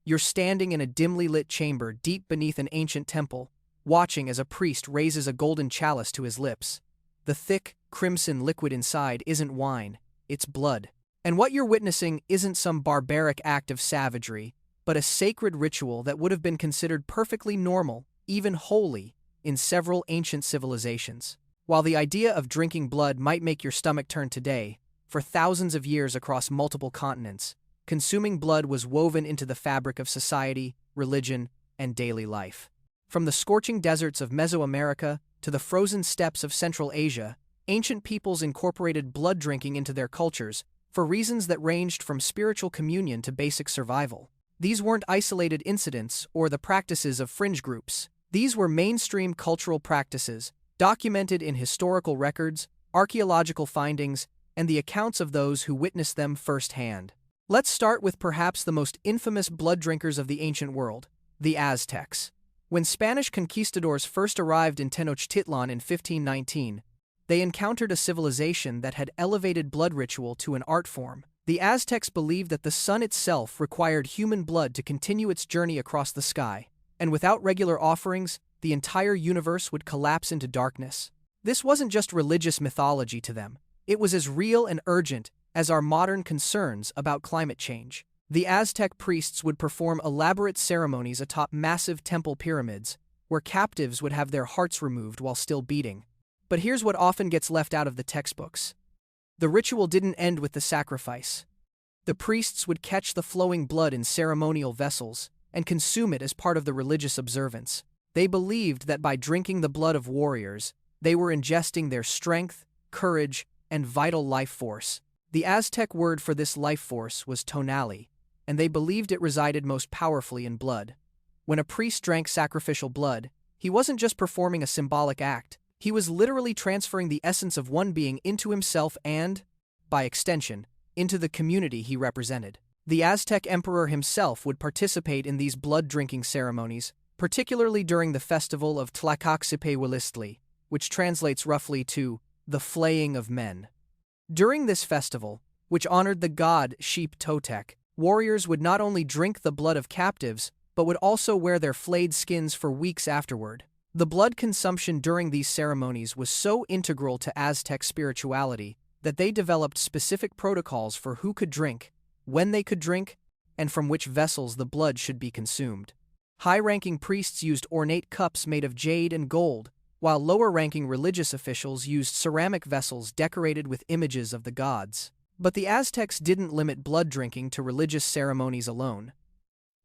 You're standing in a dimly lit chamber deep beneath an ancient temple, watching as a priest raises a golden chalice to his lips. The thick, crimson liquid inside isn't wine, it's blood. And what you're witnessing isn't some barbaric act of savagery, but a sacred ritual that would have been considered perfectly normal, even holy, in several ancient civilizations. While the idea of drinking blood might make your stomach turn today, for thousands of years across multiple continents, consuming blood was woven into the fabric of society, religion, and daily life. From the scorching deserts of Mesoamerica to the frozen steppes of Central Asia, ancient peoples incorporated blood drinking into their cultures for reasons that ranged from spiritual communion to basic survival. These weren't isolated incidents or the practices of fringe groups. These were mainstream cultural practices, documented in historical records, archaeological findings, and the accounts of those who witnessed them firsthand. Let's start with perhaps the most infamous blood drinkers of the ancient world, the Aztecs. When Spanish conquistadors first arrived in Tenochtitlan in 1519, they encountered a civilization that had elevated blood ritual to an art form. The Aztecs believed that the sun itself required human blood to continue its journey across the sky, and without regular offerings, the entire universe would collapse into darkness. This wasn't just religious mythology to them, it was as real and urgent as our modern concerns about climate change. The Aztec priests would perform elaborate ceremonies atop massive temple pyramids, where captives would have their hearts removed while still beating. But here's what often gets left out of the textbooks. The ritual didn't end with the sacrifice. The priests would catch the flowing blood in ceremonial vessels and consume it as part of the religious observance. They believed that by drinking the blood of warriors, they were ingesting their strength, courage, and vital life force. The Aztec word for this life force was tonali, and they believed it resided most powerfully in blood. When a priest drank sacrificial blood, he wasn't just performing a symbolic act, he was literally transferring the essence of one being into himself and, by extension, into the community he represented. The Aztec emperor himself would participate in these blood-drinking ceremonies, particularly during the festival of Tlacoxipewilistli, which translates roughly to the flaying of men. During this festival, which honored the god Sheep Totec, warriors would not only drink the blood of captives, but would also wear their flayed skins for weeks afterward. The blood consumption during these ceremonies was so integral to Aztec spirituality that they developed specific protocols for who could drink, when they could drink, and from which vessels the blood should be consumed. High-ranking priests used ornate cups made of jade and gold, while lower-ranking religious officials used ceramic vessels decorated with images of the gods. But the Aztecs didn't limit blood drinking to religious ceremonies alone.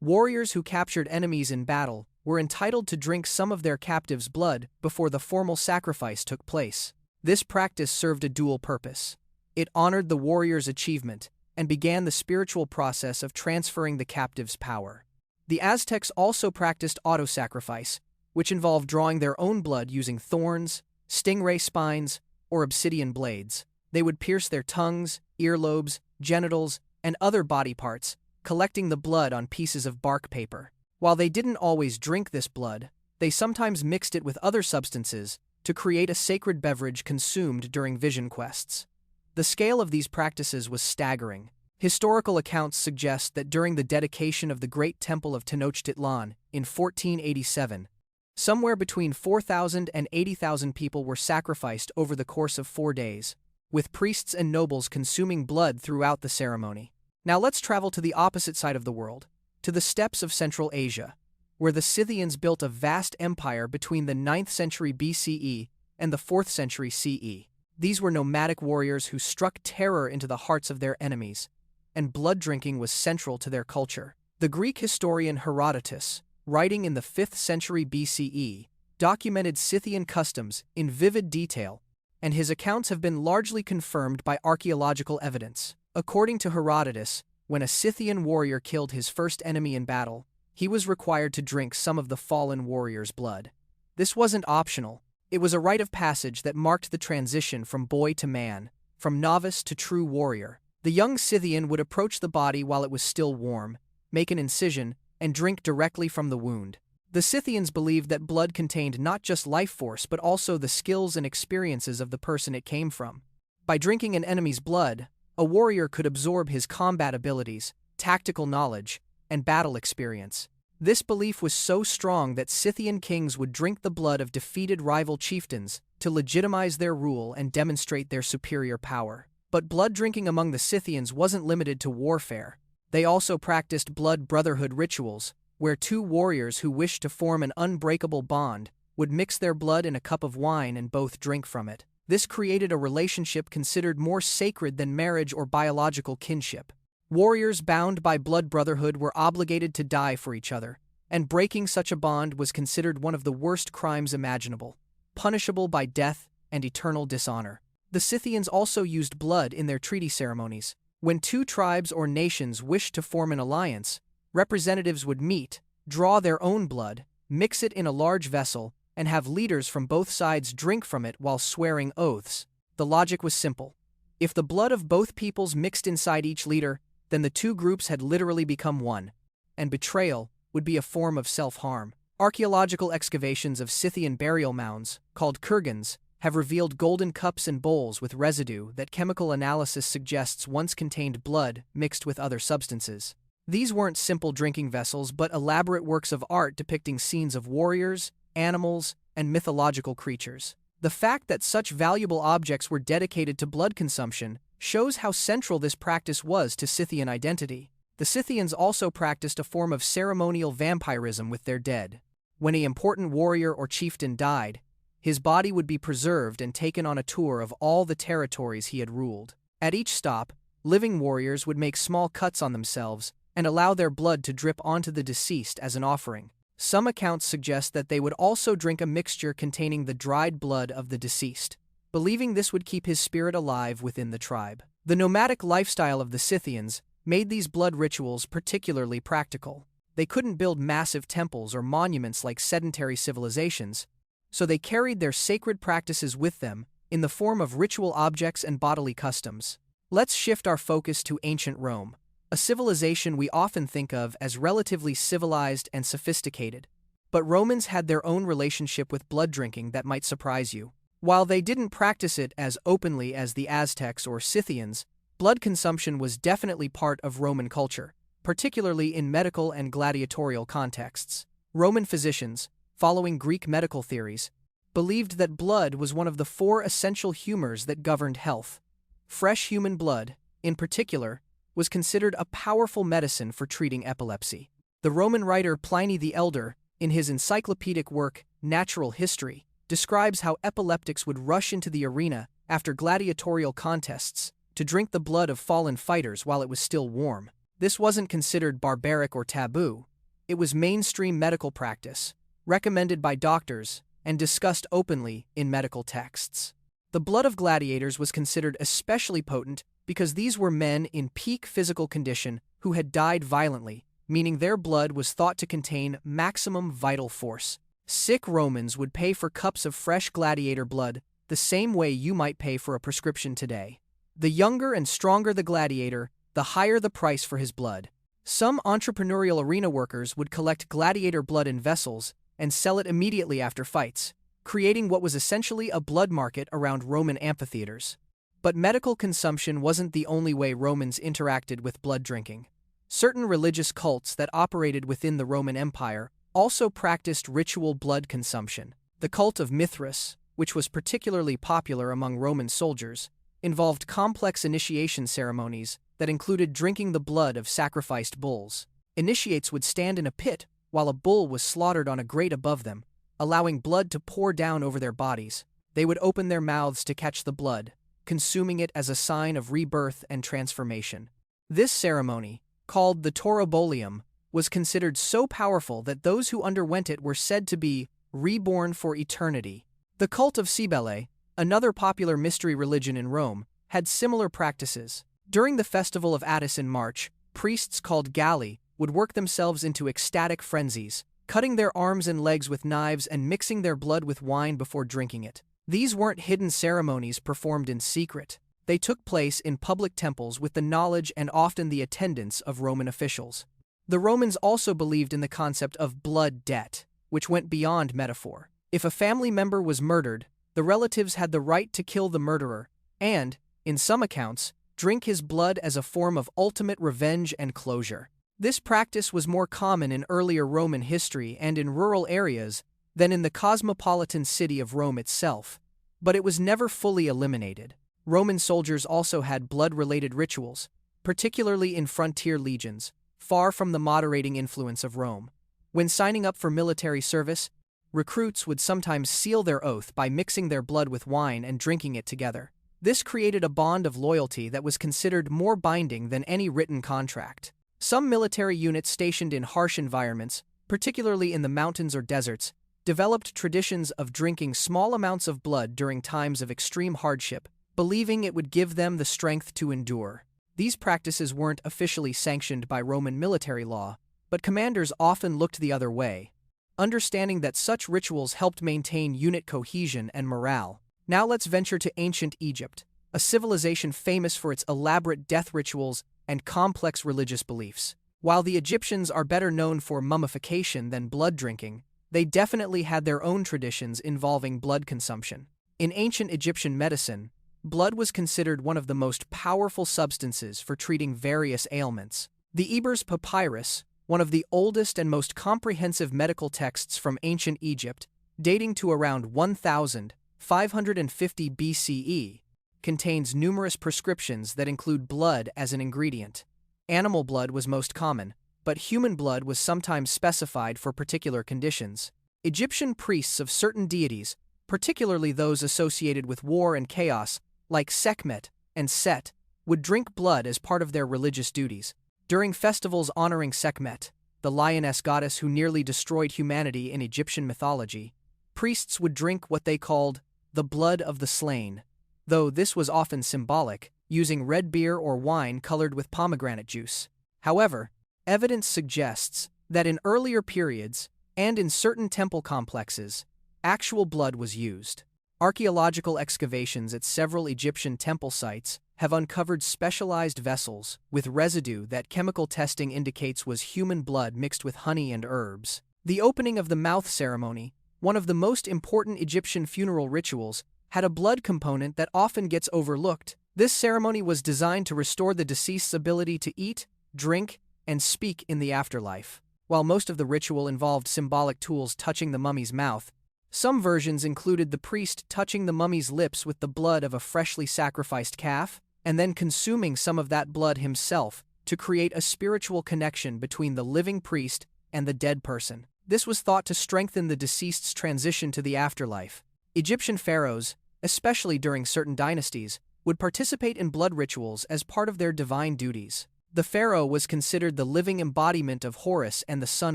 Warriors who captured enemies in battle were entitled to drink some of their captives' blood before the formal sacrifice took place. This practice served a dual purpose. It honored the warrior's achievement and began the spiritual process of transferring the captive's power. The Aztecs also practiced auto-sacrifice, which involved drawing their own blood using thorns, stingray spines, or obsidian blades. They would pierce their tongues, earlobes, genitals, and other body parts, collecting the blood on pieces of bark paper. While they didn't always drink this blood, they sometimes mixed it with other substances to create a sacred beverage consumed during vision quests. The scale of these practices was staggering. Historical accounts suggest that during the dedication of the Great Temple of Tenochtitlan in 1487, somewhere between 4,000 and 80,000 people were sacrificed over the course of 4 days, with priests and nobles consuming blood throughout the ceremony. Now let's travel to the opposite side of the world, to the steppes of Central Asia, where the Scythians built a vast empire between the 9th century BCE and the 4th century CE. These were nomadic warriors who struck terror into the hearts of their enemies, and blood drinking was central to their culture. The Greek historian Herodotus, writing in the 5th century BCE, documented Scythian customs in vivid detail, and his accounts have been largely confirmed by archaeological evidence. According to Herodotus, when a Scythian warrior killed his first enemy in battle, he was required to drink some of the fallen warrior's blood. This wasn't optional. It was a rite of passage that marked the transition from boy to man, from novice to true warrior. The young Scythian would approach the body while it was still warm, make an incision, and drink directly from the wound. The Scythians believed that blood contained not just life force but also the skills and experiences of the person it came from. By drinking an enemy's blood, a warrior could absorb his combat abilities, tactical knowledge, and battle experience. This belief was so strong that Scythian kings would drink the blood of defeated rival chieftains to legitimize their rule and demonstrate their superior power. But blood drinking among the Scythians wasn't limited to warfare. They also practiced blood brotherhood rituals, where two warriors who wished to form an unbreakable bond would mix their blood in a cup of wine and both drink from it. This created a relationship considered more sacred than marriage or biological kinship. Warriors bound by blood brotherhood were obligated to die for each other, and breaking such a bond was considered one of the worst crimes imaginable, punishable by death and eternal dishonor. The Scythians also used blood in their treaty ceremonies. When two tribes or nations wished to form an alliance, representatives would meet, draw their own blood, mix it in a large vessel, and have leaders from both sides drink from it while swearing oaths. The logic was simple. If the blood of both peoples mixed inside each leader, then the two groups had literally become one, and betrayal would be a form of self-harm. Archaeological excavations of Scythian burial mounds, called kurgans, have revealed golden cups and bowls with residue that chemical analysis suggests once contained blood mixed with other substances. These weren't simple drinking vessels but elaborate works of art depicting scenes of warriors, animals, and mythological creatures. The fact that such valuable objects were dedicated to blood consumption shows how central this practice was to Scythian identity. The Scythians also practiced a form of ceremonial vampirism with their dead. When an important warrior or chieftain died, his body would be preserved and taken on a tour of all the territories he had ruled. At each stop, living warriors would make small cuts on themselves and allow their blood to drip onto the deceased as an offering. Some accounts suggest that they would also drink a mixture containing the dried blood of the deceased, believing this would keep his spirit alive within the tribe. The nomadic lifestyle of the Scythians made these blood rituals particularly practical. They couldn't build massive temples or monuments like sedentary civilizations, so they carried their sacred practices with them in the form of ritual objects and bodily customs. Let's shift our focus to ancient Rome, a civilization we often think of as relatively civilized and sophisticated. But Romans had their own relationship with blood drinking that might surprise you. While they didn't practice it as openly as the Aztecs or Scythians, blood consumption was definitely part of Roman culture, particularly in medical and gladiatorial contexts. Roman physicians, following Greek medical theories, believed that blood was one of the four essential humors that governed health. Fresh human blood, in particular, was considered a powerful medicine for treating epilepsy. The Roman writer Pliny the Elder, in his encyclopedic work, Natural History, describes how epileptics would rush into the arena after gladiatorial contests to drink the blood of fallen fighters while it was still warm. This wasn't considered barbaric or taboo. It was mainstream medical practice, recommended by doctors, and discussed openly in medical texts. The blood of gladiators was considered especially potent because these were men in peak physical condition who had died violently, meaning their blood was thought to contain maximum vital force. Sick Romans would pay for cups of fresh gladiator blood the same way you might pay for a prescription today. The younger and stronger the gladiator, the higher the price for his blood. Some entrepreneurial arena workers would collect gladiator blood in vessels and sell it immediately after fights, creating what was essentially a blood market around Roman amphitheaters. But medical consumption wasn't the only way Romans interacted with blood drinking. Certain religious cults that operated within the Roman Empire also practiced ritual blood consumption. The cult of Mithras, which was particularly popular among Roman soldiers, involved complex initiation ceremonies that included drinking the blood of sacrificed bulls. Initiates would stand in a pit while a bull was slaughtered on a grate above them, allowing blood to pour down over their bodies. They would open their mouths to catch the blood, consuming it as a sign of rebirth and transformation. This ceremony, called the Taurobolium, was considered so powerful that those who underwent it were said to be reborn for eternity. The cult of Cybele, another popular mystery religion in Rome, had similar practices. During the festival of Attis in March, priests called Galli would work themselves into ecstatic frenzies, cutting their arms and legs with knives and mixing their blood with wine before drinking it. These weren't hidden ceremonies performed in secret. They took place in public temples with the knowledge and often the attendance of Roman officials. The Romans also believed in the concept of blood debt, which went beyond metaphor. If a family member was murdered, the relatives had the right to kill the murderer and, in some accounts, drink his blood as a form of ultimate revenge and closure. This practice was more common in earlier Roman history and in rural areas than in the cosmopolitan city of Rome itself, but it was never fully eliminated. Roman soldiers also had blood-related rituals, particularly in frontier legions, far from the moderating influence of Rome. When signing up for military service, recruits would sometimes seal their oath by mixing their blood with wine and drinking it together. This created a bond of loyalty that was considered more binding than any written contract. Some military units stationed in harsh environments, particularly in the mountains or deserts, developed traditions of drinking small amounts of blood during times of extreme hardship, believing it would give them the strength to endure. These practices weren't officially sanctioned by Roman military law, but commanders often looked the other way, understanding that such rituals helped maintain unit cohesion and morale. Now let's venture to ancient Egypt, a civilization famous for its elaborate death rituals and complex religious beliefs. While the Egyptians are better known for mummification than blood drinking, they definitely had their own traditions involving blood consumption. In ancient Egyptian medicine, blood was considered one of the most powerful substances for treating various ailments. The Ebers Papyrus, one of the oldest and most comprehensive medical texts from ancient Egypt, dating to around 1550 BCE, contains numerous prescriptions that include blood as an ingredient. Animal blood was most common, but human blood was sometimes specified for particular conditions. Egyptian priests of certain deities, particularly those associated with war and chaos, like Sekhmet and Set, would drink blood as part of their religious duties. During festivals honoring Sekhmet, the lioness goddess who nearly destroyed humanity in Egyptian mythology, priests would drink what they called the blood of the slain, though this was often symbolic, using red beer or wine colored with pomegranate juice. However, evidence suggests that in earlier periods, and in certain temple complexes, actual blood was used. Archaeological excavations at several Egyptian temple sites have uncovered specialized vessels with residue that chemical testing indicates was human blood mixed with honey and herbs. The opening of the mouth ceremony, one of the most important Egyptian funeral rituals, had a blood component that often gets overlooked. This ceremony was designed to restore the deceased's ability to eat, drink, and speak in the afterlife. While most of the ritual involved symbolic tools touching the mummy's mouth, some versions included the priest touching the mummy's lips with the blood of a freshly sacrificed calf, and then consuming some of that blood himself to create a spiritual connection between the living priest and the dead person. This was thought to strengthen the deceased's transition to the afterlife. Egyptian pharaohs, especially during certain dynasties, would participate in blood rituals as part of their divine duties. The pharaoh was considered the living embodiment of Horus and the son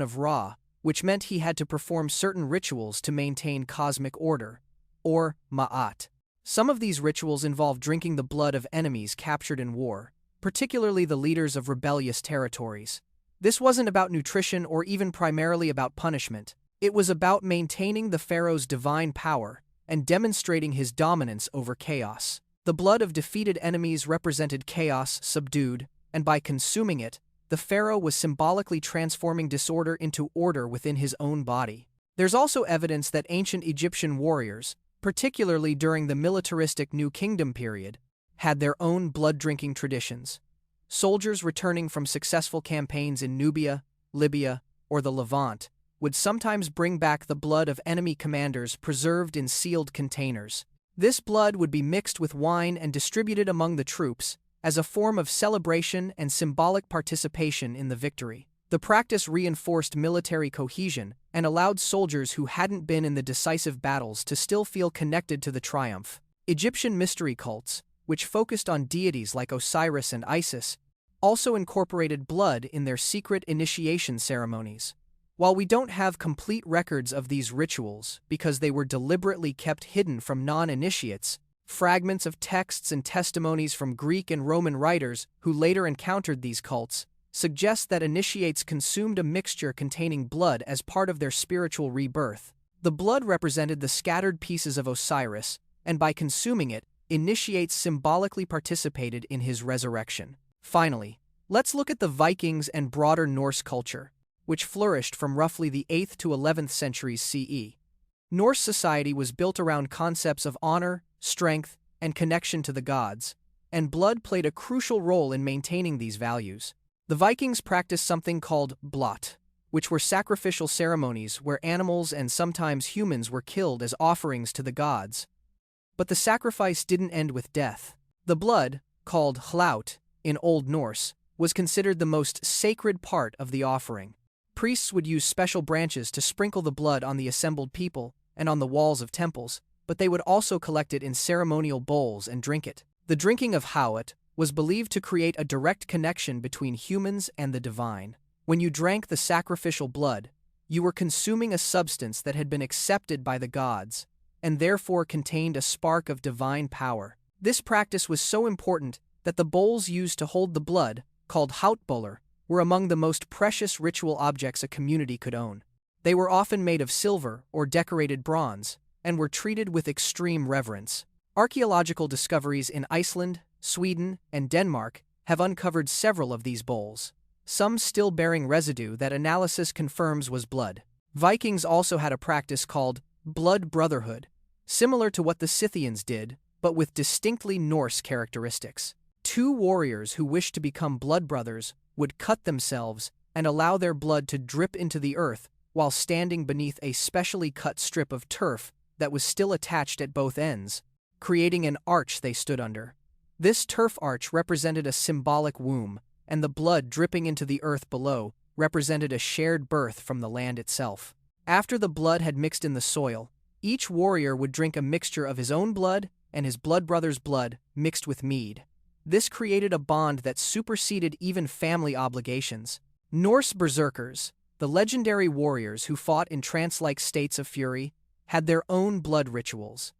of Ra, which meant he had to perform certain rituals to maintain cosmic order, or ma'at. Some of these rituals involved drinking the blood of enemies captured in war, particularly the leaders of rebellious territories. This wasn't about nutrition or even primarily about punishment. It was about maintaining the pharaoh's divine power and demonstrating his dominance over chaos. The blood of defeated enemies represented chaos subdued, and by consuming it, the pharaoh was symbolically transforming disorder into order within his own body. There's also evidence that ancient Egyptian warriors, particularly during the militaristic New Kingdom period, had their own blood-drinking traditions. Soldiers returning from successful campaigns in Nubia, Libya, or the Levant would sometimes bring back the blood of enemy commanders preserved in sealed containers. This blood would be mixed with wine and distributed among the troops as a form of celebration and symbolic participation in the victory. The practice reinforced military cohesion and allowed soldiers who hadn't been in the decisive battles to still feel connected to the triumph. Egyptian mystery cults, which focused on deities like Osiris and Isis, also incorporated blood in their secret initiation ceremonies. While we don't have complete records of these rituals because they were deliberately kept hidden from non-initiates, fragments of texts and testimonies from Greek and Roman writers who later encountered these cults suggest that initiates consumed a mixture containing blood as part of their spiritual rebirth. The blood represented the scattered pieces of Osiris, and by consuming it, initiates symbolically participated in his resurrection. Finally, let's look at the Vikings and broader Norse culture, which flourished from roughly the 8th to 11th centuries CE. Norse society was built around concepts of honor, strength, and connection to the gods, and blood played a crucial role in maintaining these values. The Vikings practiced something called blot, which were sacrificial ceremonies where animals and sometimes humans were killed as offerings to the gods. But the sacrifice didn't end with death. The blood, called hlaut in Old Norse, was considered the most sacred part of the offering. Priests would use special branches to sprinkle the blood on the assembled people and on the walls of temples, but they would also collect it in ceremonial bowls and drink it. The drinking of hlaut was believed to create a direct connection between humans and the divine. When you drank the sacrificial blood, you were consuming a substance that had been accepted by the gods, and therefore contained a spark of divine power. This practice was so important that the bowls used to hold the blood, called hautboller, were among the most precious ritual objects a community could own. They were often made of silver or decorated bronze, and were treated with extreme reverence. Archaeological discoveries in Iceland, Sweden, and Denmark have uncovered several of these bowls, some still bearing residue that analysis confirms was blood. Vikings also had a practice called blood brotherhood, similar to what the Scythians did, but with distinctly Norse characteristics. Two warriors who wished to become blood brothers would cut themselves and allow their blood to drip into the earth while standing beneath a specially cut strip of turf that was still attached at both ends, creating an arch they stood under. This turf arch represented a symbolic womb, and the blood dripping into the earth below represented a shared birth from the land itself. After the blood had mixed in the soil, each warrior would drink a mixture of his own blood and his blood brother's blood mixed with mead. This created a bond that superseded even family obligations. Norse berserkers, the legendary warriors who fought in trance-like states of fury, had their own blood rituals.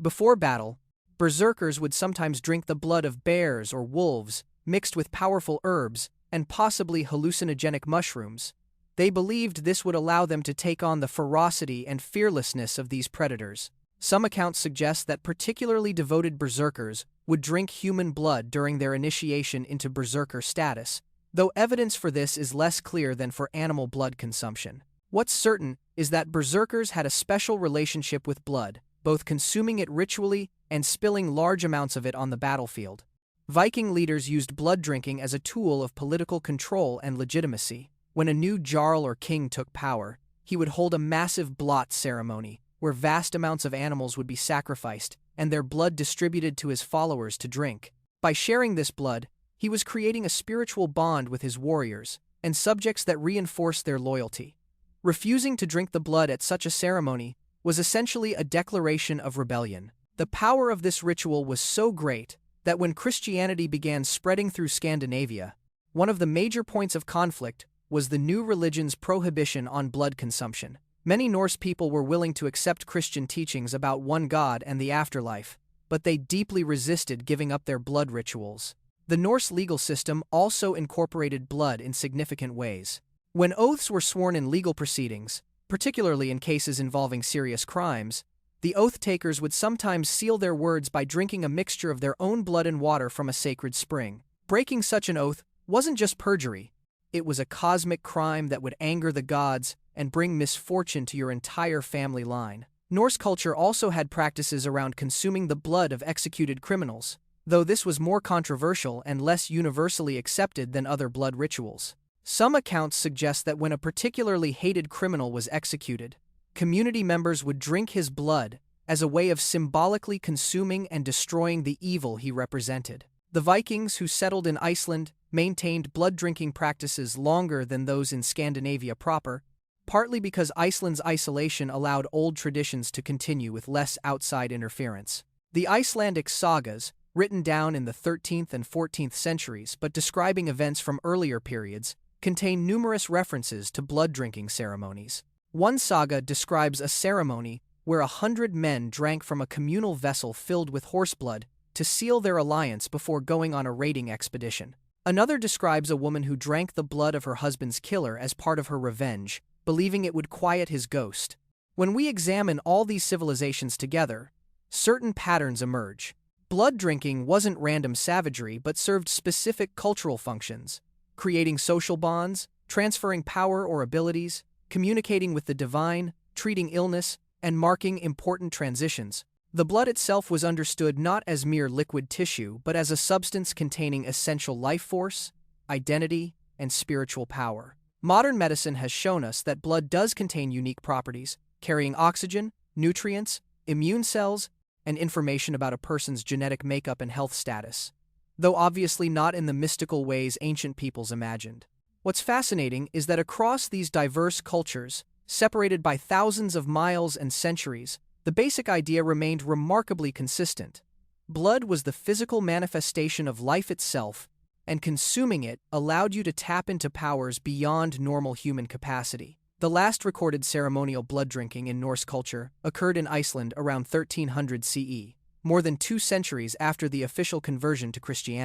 Before battle, berserkers would sometimes drink the blood of bears or wolves, mixed with powerful herbs and possibly hallucinogenic mushrooms. They believed this would allow them to take on the ferocity and fearlessness of these predators. Some accounts suggest that particularly devoted berserkers would drink human blood during their initiation into berserker status, though evidence for this is less clear than for animal blood consumption. What's certain is that berserkers had a special relationship with blood, both consuming it ritually and spilling large amounts of it on the battlefield. Viking leaders used blood drinking as a tool of political control and legitimacy. When a new jarl or king took power, he would hold a massive blot ceremony, where vast amounts of animals would be sacrificed and their blood distributed to his followers to drink. By sharing this blood, he was creating a spiritual bond with his warriors and subjects that reinforced their loyalty. Refusing to drink the blood at such a ceremony was essentially a declaration of rebellion. The power of this ritual was so great that when Christianity began spreading through Scandinavia, one of the major points of conflict was the new religion's prohibition on blood consumption. Many Norse people were willing to accept Christian teachings about one God and the afterlife, but they deeply resisted giving up their blood rituals. The Norse legal system also incorporated blood in significant ways. When oaths were sworn in legal proceedings, particularly in cases involving serious crimes, the oath-takers would sometimes seal their words by drinking a mixture of their own blood and water from a sacred spring. Breaking such an oath wasn't just perjury, it was a cosmic crime that would anger the gods and bring misfortune to your entire family line. Norse culture also had practices around consuming the blood of executed criminals, though this was more controversial and less universally accepted than other blood rituals. Some accounts suggest that when a particularly hated criminal was executed, community members would drink his blood as a way of symbolically consuming and destroying the evil he represented. The Vikings who settled in Iceland maintained blood-drinking practices longer than those in Scandinavia proper, partly because Iceland's isolation allowed old traditions to continue with less outside interference. The Icelandic sagas, written down in the 13th and 14th centuries but describing events from earlier periods, contain numerous references to blood-drinking ceremonies. One saga describes a ceremony where 100 men drank from a communal vessel filled with horseblood to seal their alliance before going on a raiding expedition. Another describes a woman who drank the blood of her husband's killer as part of her revenge, believing it would quiet his ghost. When we examine all these civilizations together, certain patterns emerge. Blood drinking wasn't random savagery but served specific cultural functions, creating social bonds, transferring power or abilities, communicating with the divine, treating illness, and marking important transitions. The blood itself was understood not as mere liquid tissue but as a substance containing essential life force, identity, and spiritual power. Modern medicine has shown us that blood does contain unique properties, carrying oxygen, nutrients, immune cells, and information about a person's genetic makeup and health status, though obviously not in the mystical ways ancient peoples imagined. What's fascinating is that across these diverse cultures, separated by thousands of miles and centuries, the basic idea remained remarkably consistent. Blood was the physical manifestation of life itself, and consuming it allowed you to tap into powers beyond normal human capacity. The last recorded ceremonial blood drinking in Norse culture occurred in Iceland around 1300 CE, more than 2 centuries after the official conversion to Christianity.